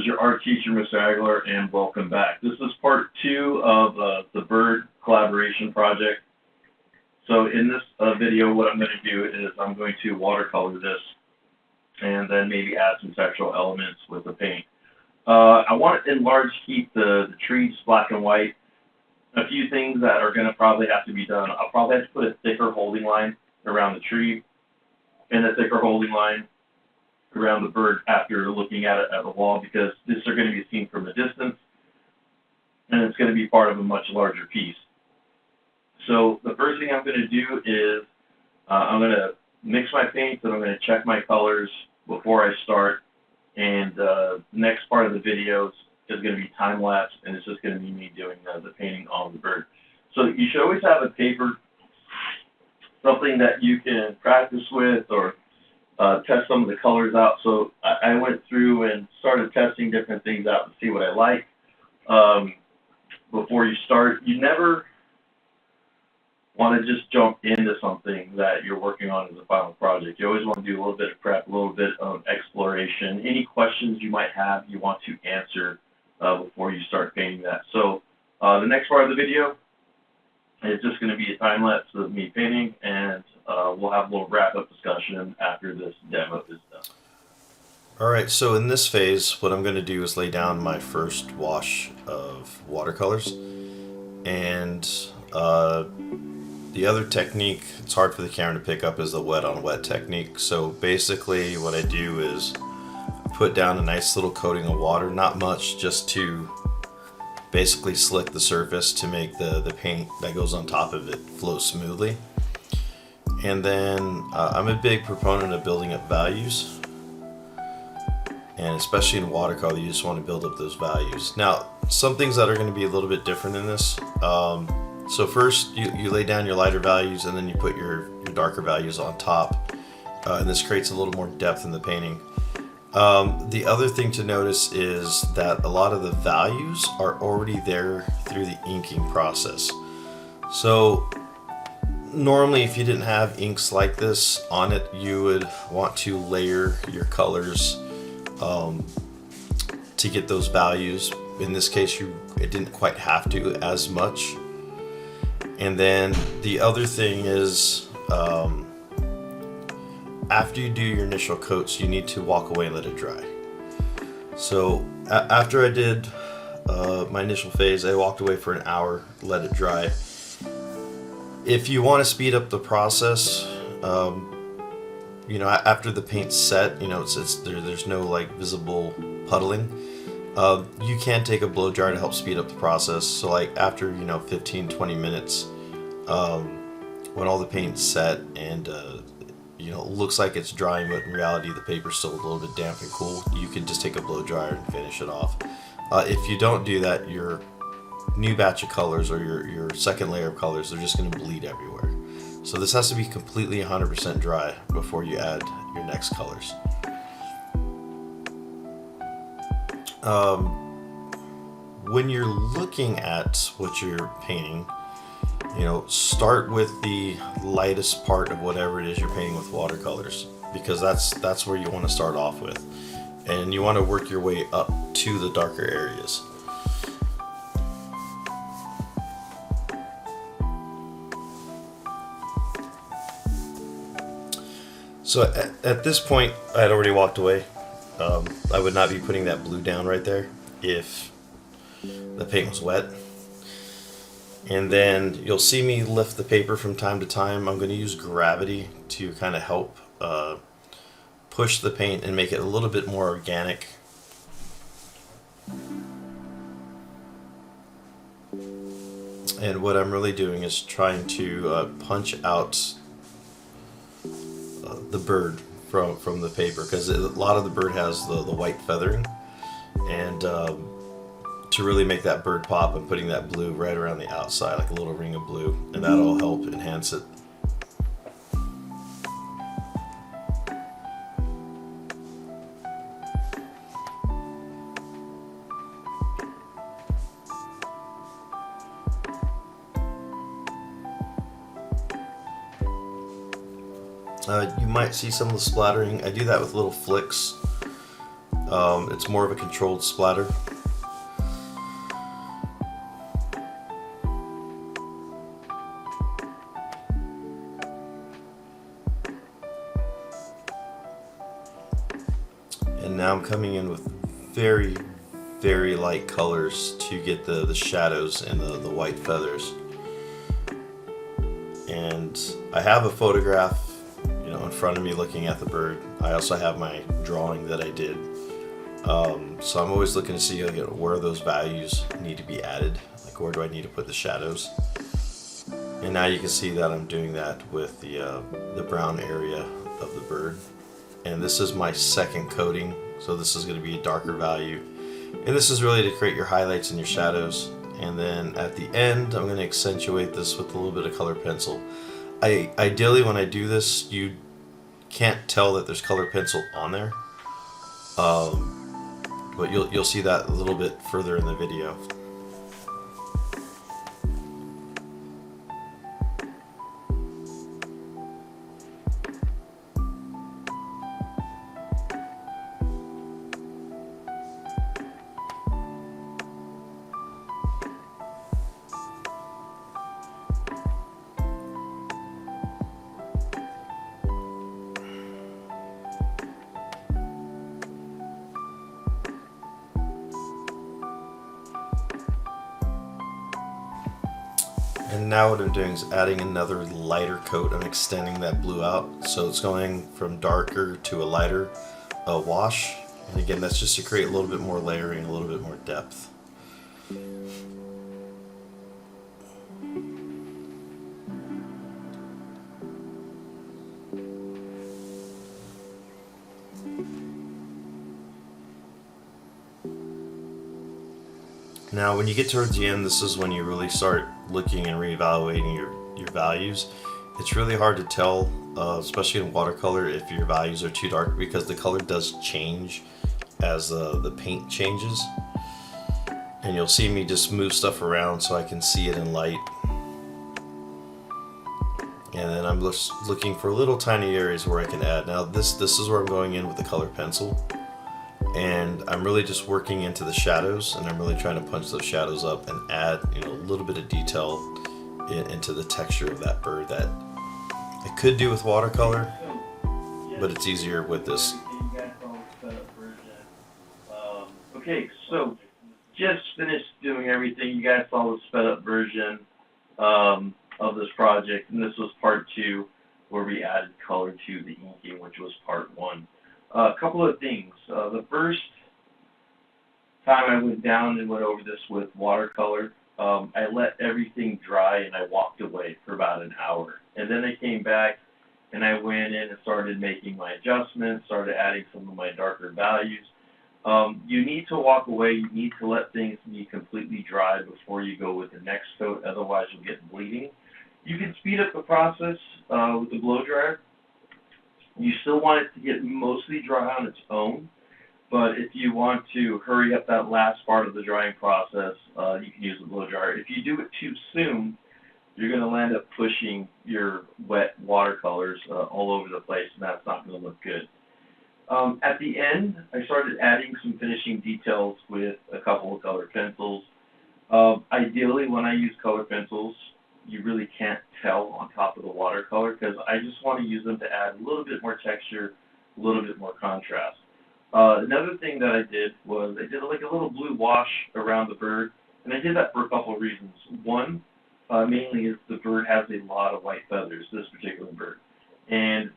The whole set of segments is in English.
is your art teacher, Mr. Aguilar, and welcome back. This is part 2 of the bird collaboration project. So in this video, what I'm going to do is I'm going to watercolor this and then maybe add some textural elements with the paint. I want to enlarge, keep the trees black and white. A few things that are going to probably have to be done. I'll probably have to put a thicker holding line around the tree and a thicker holding line around the bird after looking at it at the wall, because these are going to be seen from a distance and it's going to be part of a much larger piece. So the first thing I'm going to do is I'm going to mix my paints and I'm going to check my colors before I start. And the next part of the videos is going to be time-lapse, and it's just going to be me doing the painting on the bird. So you should always have a paper, something that you can practice with or test some of the colors out. So I went through and started testing different things out to see what I like. Before you start, you never want to just jump into something that you're working on as a final project. You always want to do a little bit of prep, a little bit of exploration. Any questions you might have, you want to answer before you start painting that. So the next part of the video is just going to be a time lapse of me painting, and we'll have a little wrap-up discussion after this demo is done. Alright, so in this phase, what I'm going to do is lay down my first wash of watercolors. And the other technique, it's hard for the camera to pick up, is the wet on wet technique. So basically what I do is put down a nice little coating of water, not much, just to basically slick the surface to make the paint that goes on top of it flow smoothly. And then I'm a big proponent of building up values, and especially in watercolor you just want to build up those values. Now some things that are going to be a little bit different in this, so first you lay down your lighter values and then you put your darker values on top, and this creates a little more depth in the painting. The other thing to notice is that a lot of the values are already there through the inking process. So normally if you didn't have inks like this on it, you would want to layer your colors to get those values. In this case it didn't quite have to as much. And then the other thing is, after you do your initial coats, you need to walk away and let it dry. So after I did my initial phase, I walked away for an hour, let it dry. If you want to speed up the process, you know, after the paint's set, you know, there's no like visible puddling. You can take a blow dryer to help speed up the process. So like after, you know, 15-20 minutes, when all the paint's set and you know, it looks like it's drying, but in reality the paper's still a little bit damp and cool, you can just take a blow dryer and finish it off. If you don't do that, your new batch of colors or your second layer of colors, they're just going to bleed everywhere. So this has to be completely 100% dry before you add your next colors. When you're looking at what you're painting, you know, start with the lightest part of whatever it is you're painting with watercolors, because that's where you want to start off with, and you want to work your way up to the darker areas. So at this point I had already walked away. I would not be putting that blue down right there if the paint was wet. And then you'll see me lift the paper from time to time. I'm going to use gravity to kind of help push the paint and make it a little bit more organic. And what I'm really doing is trying to punch out the bird from the paper, because a lot of the bird has the white feathering, and to really make that bird pop, I'm putting that blue right around the outside, like a little ring of blue, and that'll help enhance it. You might see some of the splattering. I do that with little flicks It's more of a controlled splatter. And now I'm coming in with very, very light colors to get the shadows and the white feathers. And I have a photograph, in front of me looking at the bird. I also have my drawing that I did. So I'm always looking to see where those values need to be added. Like, where do I need to put the shadows? And now you can see that I'm doing that with the brown area of the bird. And this is my second coating, so this is going to be a darker value. And this is really to create your highlights and your shadows. And then at the end, I'm going to accentuate this with a little bit of color pencil. Ideally, when I do this, you can't tell that there's color pencil on there, but you'll see that a little bit further in the video. And now what I'm doing is adding another lighter coat. I'm extending that blue out, so it's going from darker to a lighter wash. And again, that's just to create a little bit more layering, a little bit more depth. Now, when you get towards the end, this is when you really start looking and reevaluating your values. It's really hard to tell, especially in watercolor, if your values are too dark, because the color does change as the paint changes. And you'll see me just move stuff around so I can see it in light. And then I'm just looking for little tiny areas where I can add. Now this is where I'm going in with the color pencil. And I'm really just working into the shadows, and I'm really trying to punch those shadows up and add a little bit of detail into the texture of that bird that I could do with watercolor, but it's easier with this. Okay, so just finished doing everything. You guys saw the sped up version of this project, and this was part 2 where we added color to the inking, which was part 1. A couple of things. The first time I went down and went over this with watercolor, I let everything dry and I walked away for about an hour. And then I came back and I went in and started making my adjustments, started adding some of my darker values. You need to walk away. You need to let things be completely dry before you go with the next coat, otherwise you'll get bleeding. You can speed up the process with the blow dryer. You still want it to get mostly dry on its own, but if you want to hurry up that last part of the drying process, you can use the blow dryer. If you do it too soon, you're going to land up pushing your wet watercolors all over the place, and that's not going to look good. At the end, I started adding some finishing details with a couple of color pencils. Ideally, when I use color pencils, you really can't tell on top of the watercolor, because I just want to use them to add a little bit more texture, a little bit more contrast. Another thing that I did was I did like a little blue wash around the bird, and I did that for a couple of reasons. One, mainly is the bird has a lot of white feathers, this particular bird, and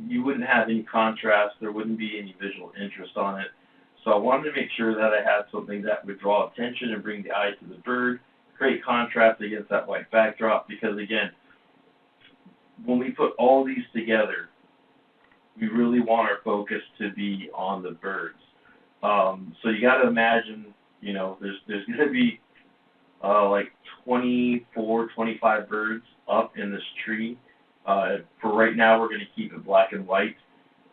you wouldn't have any contrast, there wouldn't be any visual interest on it. So I wanted to make sure that I had something that would draw attention and bring the eye to the bird, create contrast against that white backdrop, because again, when we put all these together, we really want our focus to be on the birds. So you got to imagine, there's going to be like 24, 25 birds up in this tree. For right now, we're going to keep it black and white.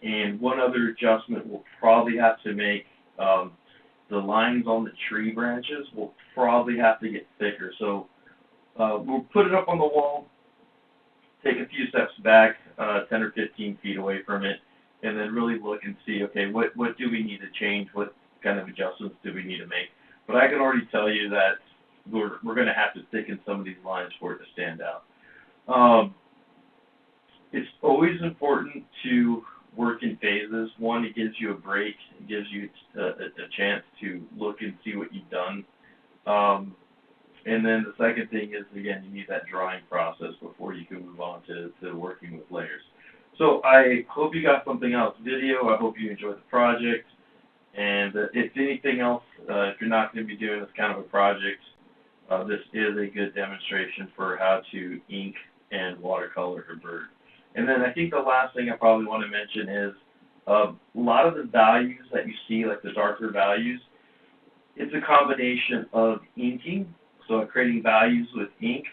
And one other adjustment we'll probably have to make, the lines on the tree branches will probably have to get thicker. So we'll put it up on the wall, take a few steps back, 10 or 15 feet away from it, and then really look and see, okay, what do we need to change? What kind of adjustments do we need to make? But I can already tell you that we're going to have to thicken some of these lines for it to stand out. It's always important to work in phases. One, it gives you a break. It gives you a chance to look and see what you've done. And then the second thing is, again, you need that drawing process before you can move on to working with layers. So I hope you got something out of the video. I hope you enjoyed the project. And if anything else, if you're not going to be doing this kind of a project, this is a good demonstration for how to ink and watercolor a bird. And then I think the last thing I probably want to mention is a lot of the values that you see, like the darker values, it's a combination of inking, so creating values with ink,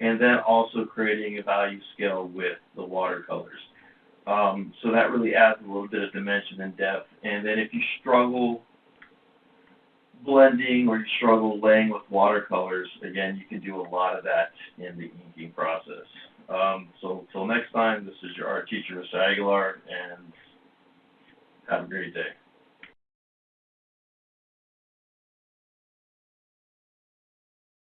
and then also creating a value scale with the watercolors. So that really adds a little bit of dimension and depth. And then if you struggle blending or you struggle laying with watercolors, again, you can do a lot of that in the inking process. So until next time, this is your art teacher, Mr. Aguilar, and have a great day.